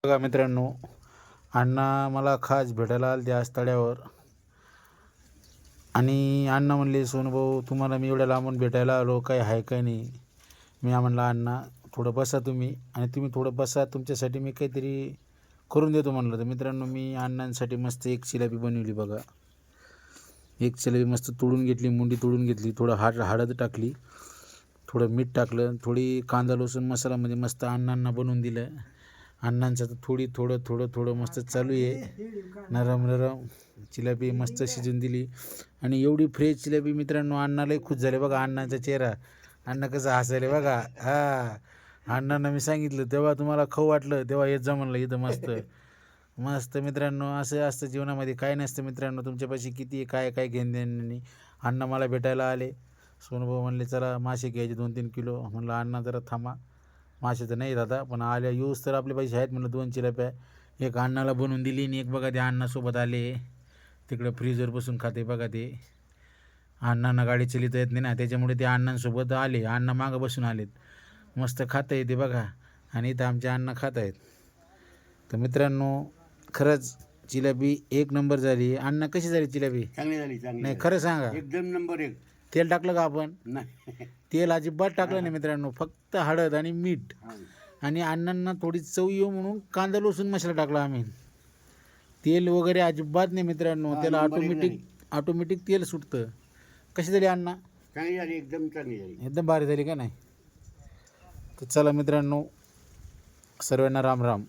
बघा मित्रांनो, अण्णा मला खास भेटायला आले ते आज तळ्यावर. आणि अण्णा म्हणले, सोनूभाऊ तुम्हाला मी एवढ्या लांबून भेटायला आलो, काही आहे काही नाही. मी म्हणलं अण्णा थोडं बसा तुम्ही, आणि तुम्ही थोडं बसा, तुमच्यासाठी मी काहीतरी करून देतो म्हणलं. तर मित्रांनो, मी अण्णांसाठी मस्त एक जिलेबी बनवली बघा. एक जिलेबी मस्त तोडून घेतली, मुंडी तोडून घेतली, थोडं हळद टाकली, थोडं मीठ टाकलं, थोडी कांदा लसूण मसालामध्ये मस्त अण्णांना बनवून दिलं. अण्णांचं तर थोडं मस्त चालू आहे. नरम नरम जिलेबी मस्त शिजून दिली, आणि एवढी फ्रेश जिलेबी मित्रांनो, अण्णालाही खुश झाले बघा. अण्णांचा चेहरा, अण्णा कसं हसायले बघा. अण्णांना मी सांगितलं तेव्हा तुम्हाला खाऊ वाटलं तेव्हा येत जा म्हणलं इथं. मस्त मस्त मित्रांनो, असं असतं जीवनामध्ये, काय नसतं मित्रांनो. तुमच्यापाशी किती काय काय घेणं देणं नाही. अण्णा मला भेटायला आले. सोनूभाऊ म्हणले चला मासे घ्यायचे 2-3 किलो. म्हणलं अण्णा जरा थांबा, मासे तर नाही दादा, पण आल्या येऊस तर आपले पैसे आहेत म्हणलं. 2 चिलप्या एक अण्णाला बनवून दिली, आणि एक बघा ते अण्णासोबत आले तिकडं फ्रीजवर बसून खाते बघा. ते अण्णांना गाडी चलिता येत नाही ना, त्याच्यामुळे ते अण्णांसोबत आले. अण्णा मागं बसून आलेत, मस्त खाता येते बघा. आणि इथं आमचे अण्णा खात आहेत. तर मित्रांनो, खरंच जिलेबी एक नंबर झाली. अण्णा कशी झाली जिलेबी? चांगली झाली, चांगली नाही झाली. खरं सांगा, एकदम नंबर एक. तेल टाकलं का आपण? नाही. तेल अजिबात टाकलं नाही मित्रांनो, फक्त हळद आणि मीठ. आणि अण्णांना थोडी चव येऊ म्हणून कांदा लसूण मसाला टाकला आम्ही. तेल वगैरे अजिबात नाही मित्रांनो, त्याला नंबर एक ऑटोमॅटिक तेल सुटतं. कशी झाली अण्णा? चांगली झाली, एकदम चांगली झाली. एकदम भारी झाली का नाही? तर चला मित्रांनो, सर्वांना राम राम.